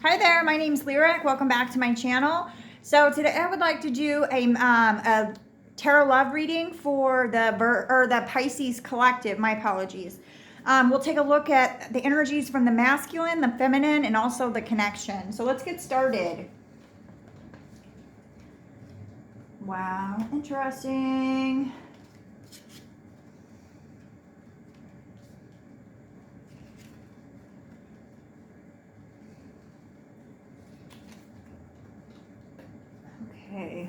Hi there, my name's Lyric. Welcome back to my channel. So today I would like to do a tarot love reading for the Pisces Collective. My apologies. We'll take a look at the energies from the masculine, the feminine, and also the connection. So let's get started. Wow, interesting. Okay.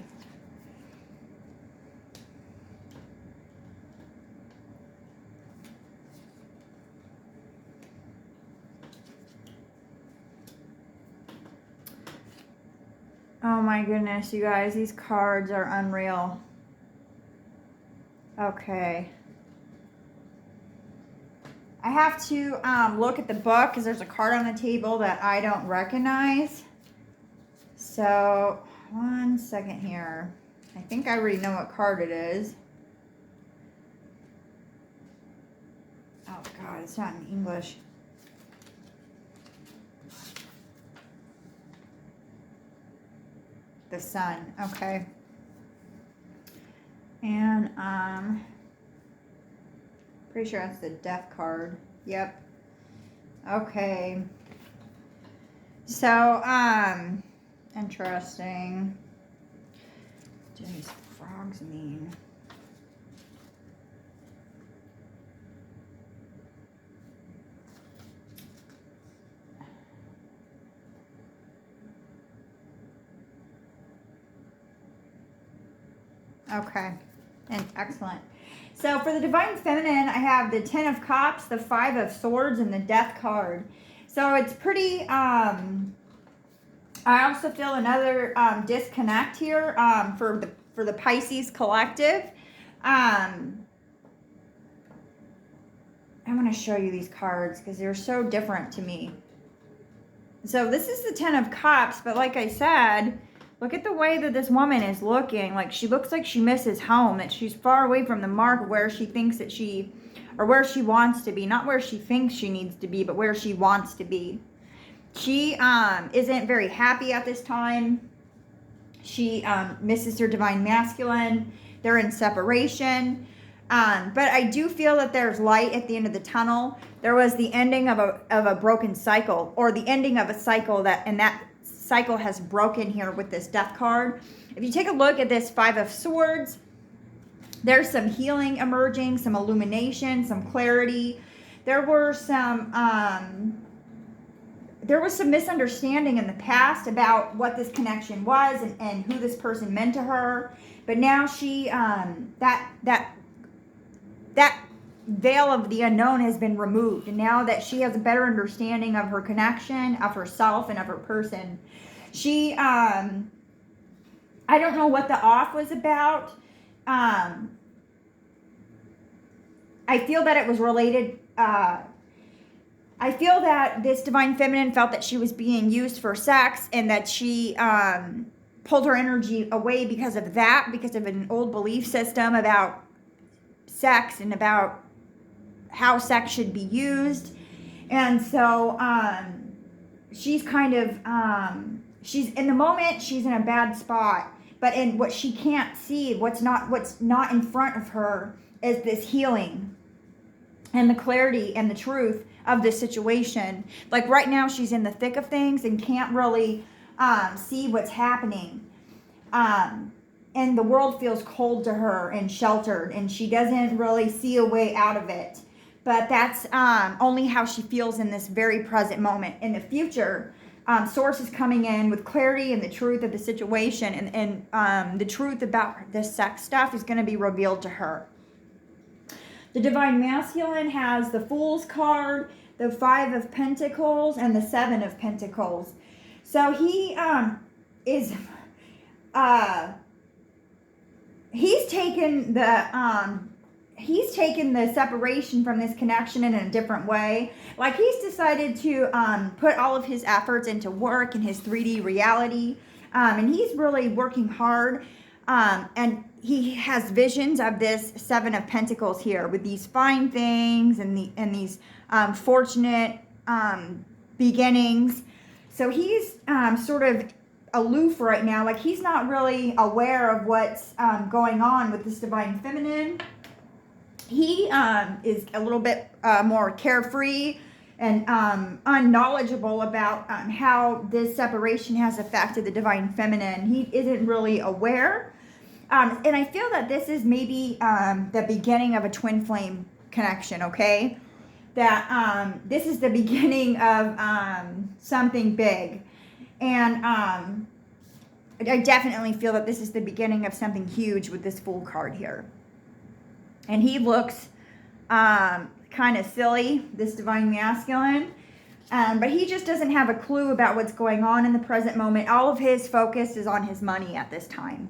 Oh my goodness, you guys, these cards are unreal. Okay. I have to look at the book because there's a card on the table that I don't recognize. So, one second here. I think I already know what card it is. Oh God, it's not in English. The Sun, okay. And pretty sure that's the Death card. Yep. Okay. So, interesting. What do these frogs mean? Okay, and excellent. So for the Divine Feminine, I have the Ten of Cups, the Five of Swords, and the Death card. So it's pretty, I also feel another disconnect here for the Pisces Collective. I want to show you these cards because they're so different to me. So this is the Ten of Cups, but like I said, look at the way that this woman is looking. Like, she looks like she misses home, that she's far away from the mark where she thinks that she, or where she wants to be. Not where she thinks she needs to be, but where she wants to be. She isn't very happy at this time. She misses her Divine Masculine. They're in separation. But I do feel that there's light at the end of the tunnel. There was the ending of a broken cycle, or the ending of a cycle and that cycle has broken here with this Death card. If you take a look at this Five of Swords, there's some healing emerging, some illumination, some clarity. There was some misunderstanding in the past about what this connection was and who this person meant to her. But now she that veil of the unknown has been removed, and now that she has a better understanding of her connection, of herself, and of her person, she I don't know what the off was about. I feel that it was related. I feel that this Divine Feminine felt that she was being used for sex, and that she pulled her energy away because of that, because of an old belief system about sex and about how sex should be used. And so she's kind of she's in the moment, she's in a bad spot, but in what she can't see, what's not in front of her, is this healing and the clarity and the truth of this situation. Like right now, she's in the thick of things and can't really see what's happening. And the world feels cold to her and sheltered, and she doesn't really see a way out of it. But that's only how she feels in this very present moment. In the future, Source is coming in with clarity and the truth of the situation, and the truth about this sex stuff is going to be revealed to her. The Divine Masculine has the Fool's card, the Five of Pentacles, and the Seven of Pentacles. So he is... He's taken the separation from this connection in a different way. Like, he's decided to put all of his efforts into work in his 3D reality, and he's really working hard. And he has visions of this Seven of Pentacles here with these fine things and these fortunate beginnings. So he's sort of aloof right now. Like he's not really aware of what's going on with this divine feminine. He is a little bit more carefree and unknowledgeable about how this separation has affected the divine feminine. He isn't really aware. And I feel that this is maybe the beginning of a twin flame connection, okay? That this is the beginning of something big. And I definitely feel that this is the beginning of something huge with this Fool card here. And he looks kind of silly, this divine masculine. But he just doesn't have a clue about what's going on in the present moment. All of his focus is on his money at this time.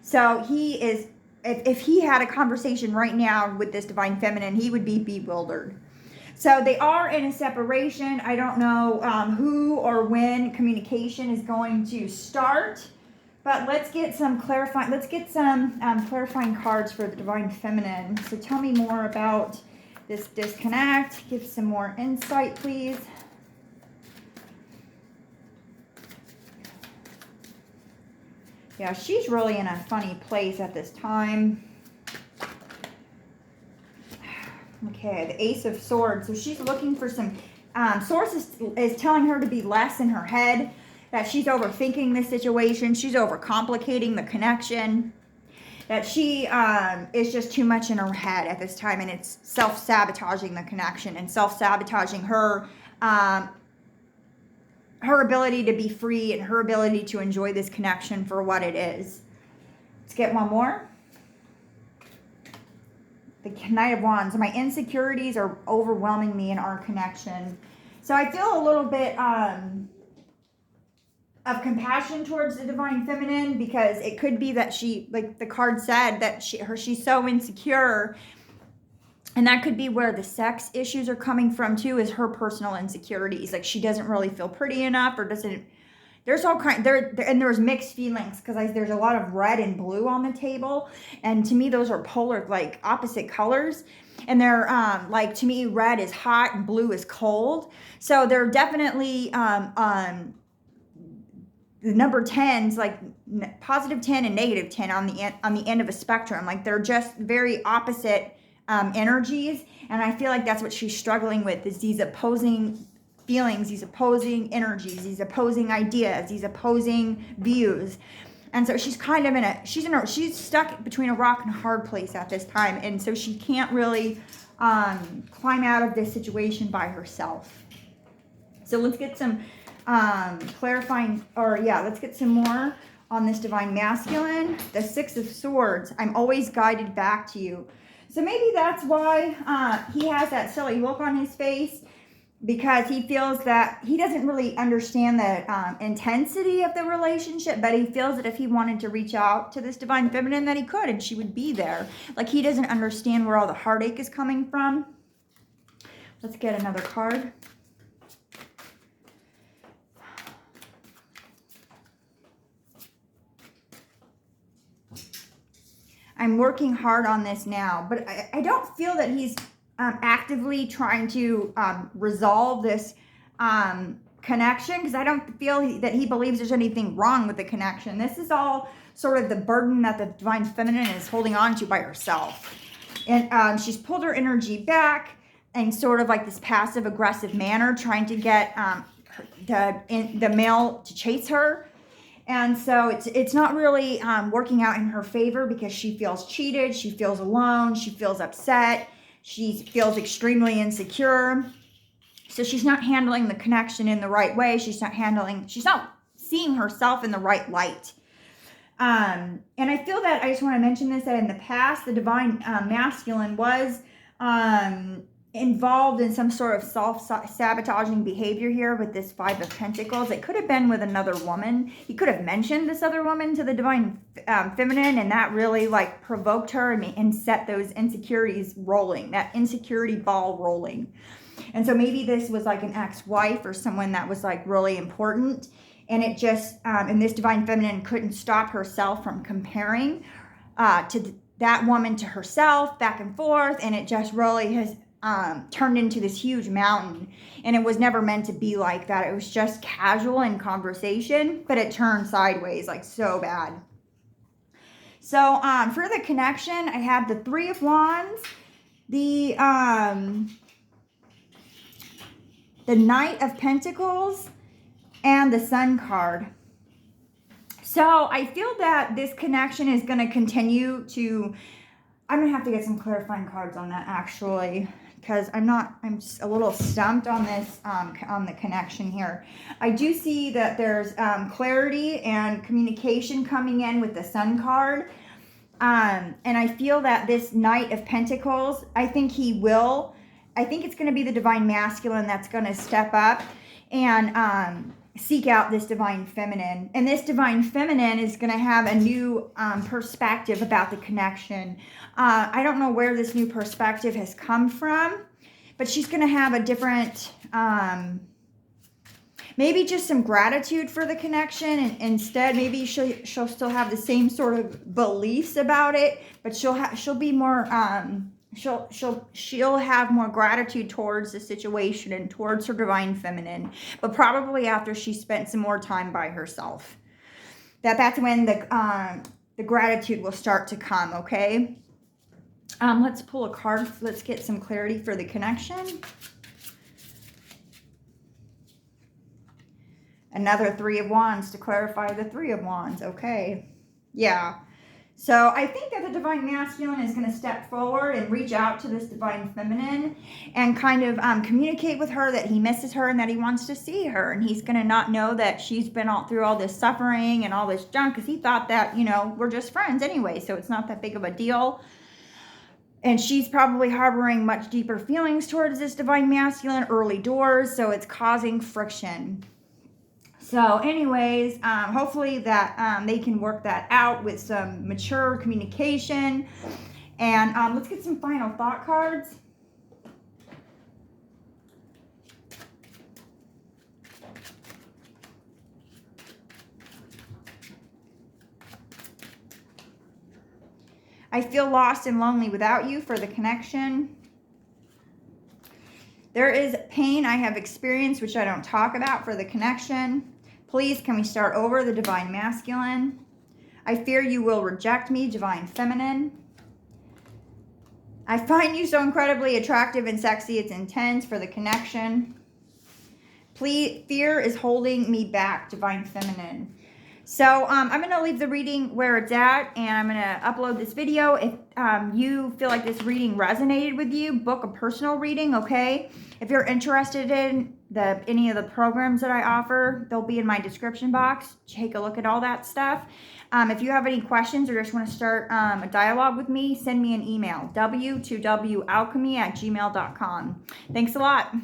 So he is, if he had a conversation right now with this divine feminine, he would be bewildered. So they are in a separation. I don't know who or when communication is going to start. But let's get some clarifying cards for the divine feminine. So tell me more about this disconnect. Give some more insight, please. Yeah, she's really in a funny place at this time. Okay, the Ace of Swords. So she's looking for some... Source is telling her to be less in her head, that she's overthinking this situation. She's overcomplicating the connection. That she is just too much in her head at this time, and it's self-sabotaging the connection and self-sabotaging her her ability to be free and her ability to enjoy this connection for what it is. Let's get one more. The Knight of Wands. My insecurities are overwhelming me in our connection. So I feel a little bit of compassion towards the divine feminine, because it could be that she, like the card said, that she's so insecure. And that could be where the sex issues are coming from too, is her personal insecurities. Like she doesn't really feel pretty enough, or doesn't, there's all kind there, and there's mixed feelings, because there's a lot of red and blue on the table, and to me those are polar, like opposite colors, and they're like, to me red is hot and blue is cold. So they're definitely the number 10s, like positive 10 and negative 10 on the end of a spectrum. Like they're just very opposite energies, and I feel like that's what she's struggling with, is these opposing feelings, these opposing energies, these opposing ideas, these opposing views. And so she's kind of she's stuck between a rock and a hard place at this time, and so she can't really climb out of this situation by herself. So let's get some let's get some more on this divine masculine. The Six of Swords. I'm always guided back to you. So maybe that's why he has that silly look on his face, because he feels that he doesn't really understand the intensity of the relationship, but he feels that if he wanted to reach out to this divine feminine, that he could, and she would be there. Like he doesn't understand where all the heartache is coming from. Let's get another card. I'm working hard on this now, but I don't feel that he's actively trying to resolve this connection, because I don't feel that he believes there's anything wrong with the connection. This is all sort of the burden that the divine feminine is holding on to by herself. And she's pulled her energy back in sort of like this passive aggressive manner, trying to get the male to chase her. And so it's not really working out in her favor, because she feels cheated, she feels alone, she feels upset, she feels extremely insecure. So she's not handling the connection in the right way. She's not seeing herself in the right light. And I feel that, I just want to mention this, that in the past, the divine masculine was involved in some sort of self-sabotaging behavior here with this Five of Pentacles. It could have been with another woman. He could have mentioned this other woman to the divine feminine, and that really like provoked her and set those insecurities rolling, that insecurity ball rolling. And so maybe this was like an ex-wife or someone that was like really important, and it just, and this divine feminine couldn't stop herself from comparing to that woman to herself, back and forth, and it just really has turned into this huge mountain, and it was never meant to be like that. It was just casual in conversation, but it turned sideways, like so bad. So for the connection, I have the Three of Wands, the Knight of Pentacles, and the Sun card. So I feel that this connection is going to continue to, I'm going to have to get some clarifying cards on that actually, because I'm just a little stumped on this, on the connection here. I do see that there's clarity and communication coming in with the Sun card. And I feel that this Knight of Pentacles, I think it's going to be the Divine Masculine that's going to step up and seek out this Divine Feminine. And this Divine Feminine is going to have a new perspective about the connection. I don't know where this new perspective has come from, but she's going to have a different, maybe just some gratitude for the connection. And instead, maybe she'll still have the same sort of beliefs about it, but she'll be more, she'll have more gratitude towards the situation and towards her Divine Feminine, but probably after she spent some more time by herself. That's when the gratitude will start to come, okay? Let's pull a card. Let's get some clarity for the connection. Another Three of Wands to clarify the Three of Wands, okay? Yeah. So I think that the Divine Masculine is going to step forward and reach out to this Divine Feminine and kind of communicate with her that he misses her and that he wants to see her. And he's going to not know that she's been through all this suffering and all this junk, because he thought that, you know, we're just friends anyway, so it's not that big of a deal. And she's probably harboring much deeper feelings towards this Divine Masculine early doors, so it's causing friction. So anyways, hopefully that they can work that out with some mature communication. And let's get some final thought cards. I feel lost and lonely without you for the connection. There is pain I have experienced which I don't talk about for the connection. Please, can we start over, the Divine Masculine? I fear you will reject me, Divine Feminine. I find you so incredibly attractive and sexy, it's intense, for the connection. Please, fear is holding me back, Divine Feminine. So I'm going to leave the reading where it's at, and I'm going to upload this video. If you feel like this reading resonated with you, book a personal reading, okay? If you're interested in any of the programs that I offer, they'll be in my description box. Take a look at all that stuff. If you have any questions or just want to start a dialogue with me, send me an email, w2walchemy@gmail.com. Thanks a lot.